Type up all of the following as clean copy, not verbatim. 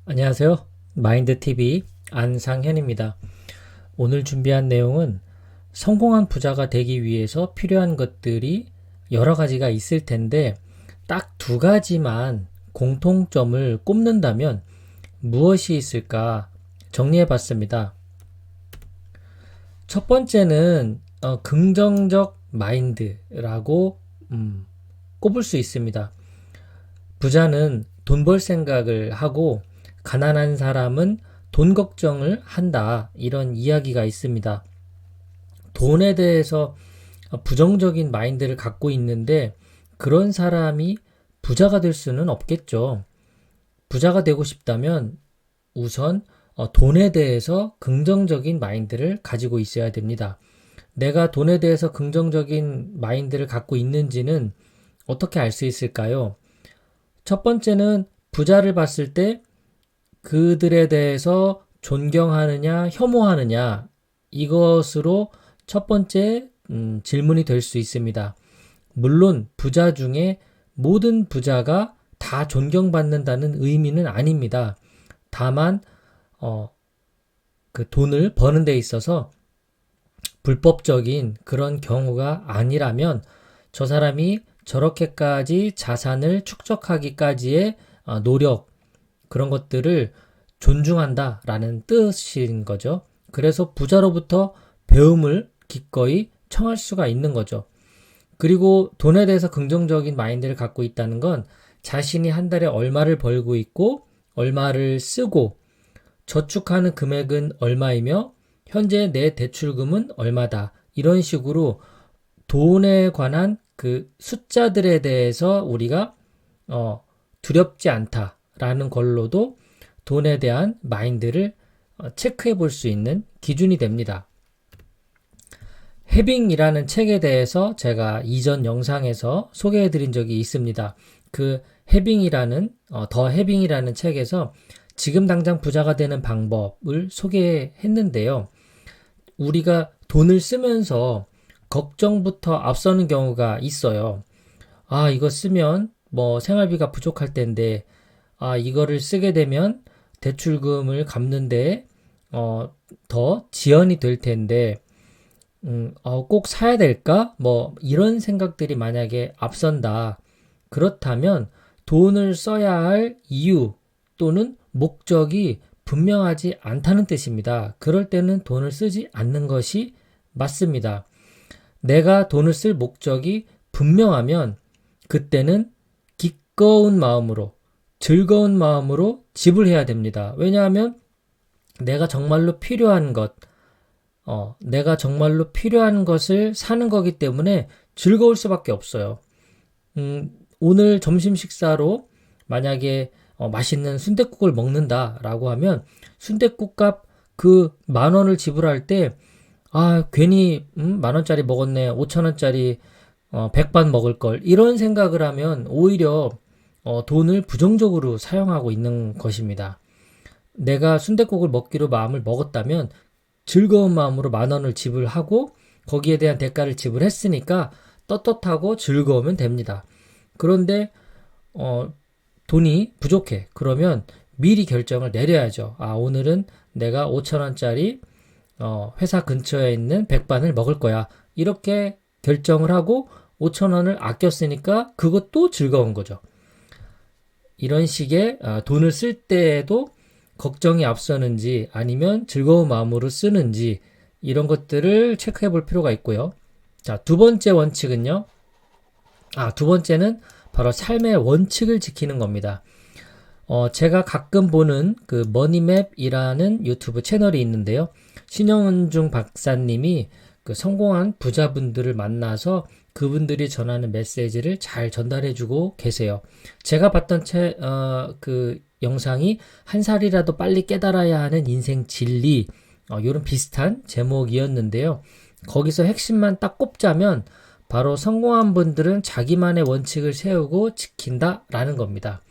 안녕하세요. 마인드TV 안상현입니다. 오늘 준비한 내용은 성공한 부자가 되기 위해서 필요한 것들이 여러 가지가 있을 텐데 딱 두 가지만 공통점을 꼽는다면 무엇이 있을까 정리해 봤습니다. 첫 번째는 긍정적 마인드라고 꼽을 수 있습니다. 부자는 돈 벌 생각을 하고 가난한 사람은 돈 걱정을 한다. 이런 이야기가 있습니다. 돈에 대해서 부정적인 마인드를 갖고 있는데 그런 사람이 부자가 될 수는 없겠죠. 부자가 되고 싶다면 우선 돈에 대해서 긍정적인 마인드를 가지고 있어야 됩니다. 내가 돈에 대해서 긍정적인 마인드를 갖고 있는지는 어떻게 알 수 있을까요? 첫 번째는 부자를 봤을 때 그들에 대해서 존경하느냐, 혐오하느냐, 이것으로 첫 번째 질문이 될 수 있습니다. 물론 부자 중에 모든 부자가 다 존경받는다는 의미는 아닙니다. 다만 그 돈을 버는 데 있어서 불법적인 그런 경우가 아니라면 저 사람이 저렇게까지 자산을 축적하기까지의 노력, 그런 것들을 존중한다라는 뜻인 거죠. 그래서 부자로부터 배움을 기꺼이 청할 수가 있는 거죠. 그리고 돈에 대해서 긍정적인 마인드를 갖고 있다는 건 자신이 한 달에 얼마를 벌고 있고 얼마를 쓰고 저축하는 금액은 얼마이며 현재 내 대출금은 얼마다. 이런 식으로 돈에 관한 그 숫자들에 대해서 우리가 두렵지 않다라는 걸로도 돈에 대한 마인드를 체크해 볼 수 있는 기준이 됩니다. 해빙이라는 책에 대해서 제가 이전 영상에서 소개해 드린 적이 있습니다. 그 해빙이라는 더 해빙이라는 책에서 지금 당장 부자가 되는 방법을 소개했는데요. 우리가 돈을 쓰면서 걱정부터 앞서는 경우가 있어요. 아, 이거 쓰면 뭐 생활비가 부족할 텐데, 아, 이거를 쓰게 되면 대출금을 갚는데 더 지연이 될 텐데, 꼭 사야 될까? 뭐 이런 생각들이 만약에 앞선다. 그렇다면 돈을 써야 할 이유 또는 목적이 분명하지 않다는 뜻입니다. 그럴 때는 돈을 쓰지 않는 것이 맞습니다. 내가 돈을 쓸 목적이 분명하면 그때는 기꺼운 마음으로, 즐거운 마음으로 지불해야 됩니다. 왜냐하면 내가 정말로 필요한 것, 내가 정말로 필요한 것을 사는 거기 때문에 즐거울 수밖에 없어요. 오늘 점심 식사로 만약에 맛있는 순댓국을 먹는다라고 하면 순댓국 값 그 10,000원을 지불할 때 아, 괜히 10,000원짜리 먹었네. 5,000원짜리 백반 먹을 걸. 이런 생각을 하면 오히려 돈을 부정적으로 사용하고 있는 것입니다. 내가 순댓국을 먹기로 마음을 먹었다면 즐거운 마음으로 10,000원을 지불하고 거기에 대한 대가를 지불했으니까 떳떳하고 즐거우면 됩니다. 그런데 돈이 부족해. 그러면 미리 결정을 내려야죠. 아, 오늘은 내가 5,000원짜리 회사 근처에 있는 백반을 먹을 거야. 이렇게 결정을 하고 5,000원을 아꼈으니까 그것도 즐거운 거죠. 이런 식의 돈을 쓸 때에도 걱정이 앞서는지 아니면 즐거운 마음으로 쓰는지 이런 것들을 체크해 볼 필요가 있고요. 자, 두 번째 원칙은요. 두 번째는 바로 삶의 원칙을 지키는 겁니다. 제가 가끔 보는 그 머니맵이라는 유튜브 채널이 있는데요. 신영은중 박사님이 그 성공한 부자분들을 만나서 그분들이 전하는 메시지를 잘 전달해주고 계세요. 제가 봤던 그 영상이 한 살이라도 빨리 깨달아야 하는 인생 진리, 이런 비슷한 제목이었는데요. 거기서 핵심만 딱 꼽자면 바로 성공한 분들은 자기만의 원칙을 세우고 지킨다라는 겁니다.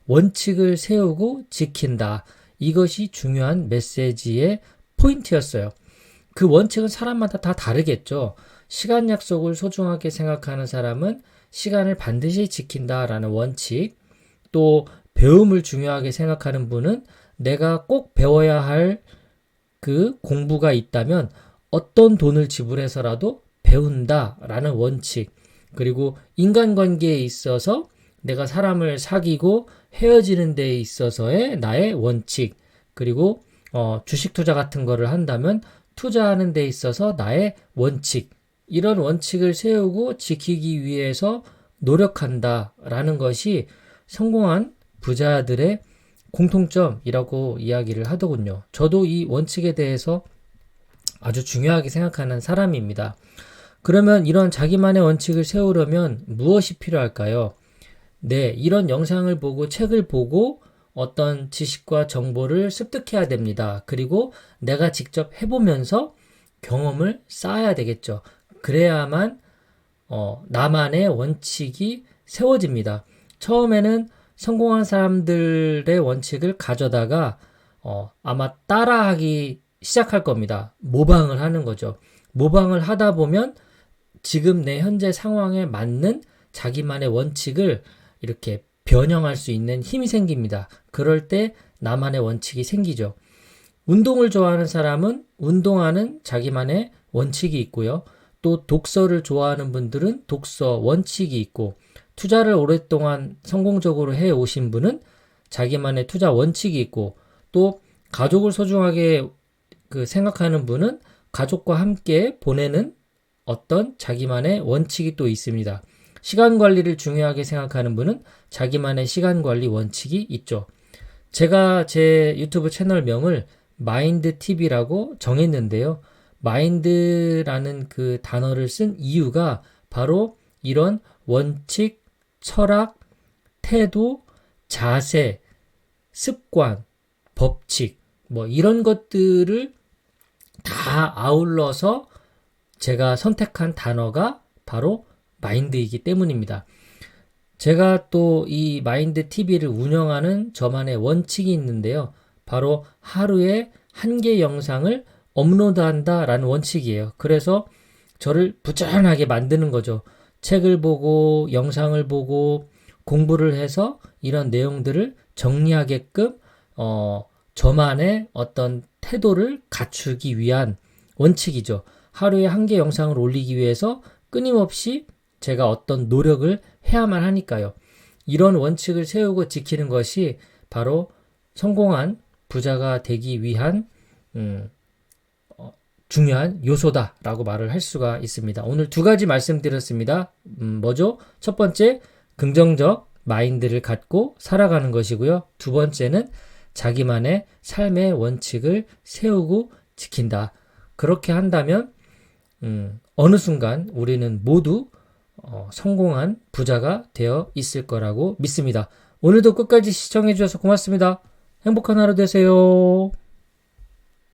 원칙을 세우고 지킨다. 이것이 중요한 메시지의 포인트였어요. 그 원칙은 사람마다 다 다르겠죠. 시간 약속을 소중하게 생각하는 사람은 시간을 반드시 지킨다라는 원칙, 또 배움을 중요하게 생각하는 분은 내가 꼭 배워야 할 그 공부가 있다면 어떤 돈을 지불해서라도 배운다라는 원칙, 그리고 인간관계에 있어서 내가 사람을 사귀고 헤어지는 데 있어서의 나의 원칙, 그리고 주식 투자 같은 거를 한다면 투자하는 데 있어서 나의 원칙, 이런 원칙을 세우고 지키기 위해서 노력한다라는 것이 성공한 부자들의 공통점이라고 이야기를 하더군요. 저도 이 원칙에 대해서 아주 중요하게 생각하는 사람입니다. 그러면 이런 자기만의 원칙을 세우려면 무엇이 필요할까요? 네, 이런 영상을 보고 책을 보고 어떤 지식과 정보를 습득해야 됩니다. 그리고 내가 직접 해보면서 경험을 쌓아야 되겠죠. 그래야만 나만의 원칙이 세워집니다. 처음에는 성공한 사람들의 원칙을 가져다가 아마 따라하기 시작할 겁니다. 모방을 하는 거죠. 모방을 하다 보면 지금 내 현재 상황에 맞는 자기만의 원칙을 이렇게 변형할 수 있는 힘이 생깁니다. 그럴 때 나만의 원칙이 생기죠. 운동을 좋아하는 사람은 운동하는 자기만의 원칙이 있고요. 또 독서를 좋아하는 분들은 독서 원칙이 있고, 투자를 오랫동안 성공적으로 해 오신 분은 자기만의 투자 원칙이 있고, 또 가족을 소중하게 생각하는 분은 가족과 함께 보내는 어떤 자기만의 원칙이 또 있습니다. 시간 관리를 중요하게 생각하는 분은 자기만의 시간 관리 원칙이 있죠. 제가 제 유튜브 채널명을 마인드 TV라고 정했는데요. 마인드라는 그 단어를 쓴 이유가 바로 이런 원칙, 철학, 태도, 자세, 습관, 법칙, 이런 것들을 다 아울러서 제가 선택한 단어가 바로 마인드이기 때문입니다. 제가 또 이 마인드 TV를 운영하는 저만의 원칙이 있는데요. 바로 하루에 1개 영상을 업로드한다라는 원칙이에요. 그래서 저를 부지런하게 만드는 거죠. 책을 보고 영상을 보고 공부를 해서 이런 내용들을 정리하게끔 저만의 어떤 태도를 갖추기 위한 원칙이죠. 하루에 1개 영상을 올리기 위해서 끊임없이 제가 어떤 노력을 해야만 하니까요. 이런 원칙을 세우고 지키는 것이 바로 성공한 부자가 되기 위한 중요한 요소다라고 말을 할 수가 있습니다. 오늘 2가지 말씀드렸습니다. 뭐죠? 첫 번째, 긍정적 마인드를 갖고 살아가는 것이고요. 2번째는 자기만의 삶의 원칙을 세우고 지킨다. 그렇게 한다면 어느 순간 우리는 모두 성공한 부자가 되어 있을 거라고 믿습니다. 오늘도 끝까지 시청해 주셔서 고맙습니다. 행복한 하루 되세요.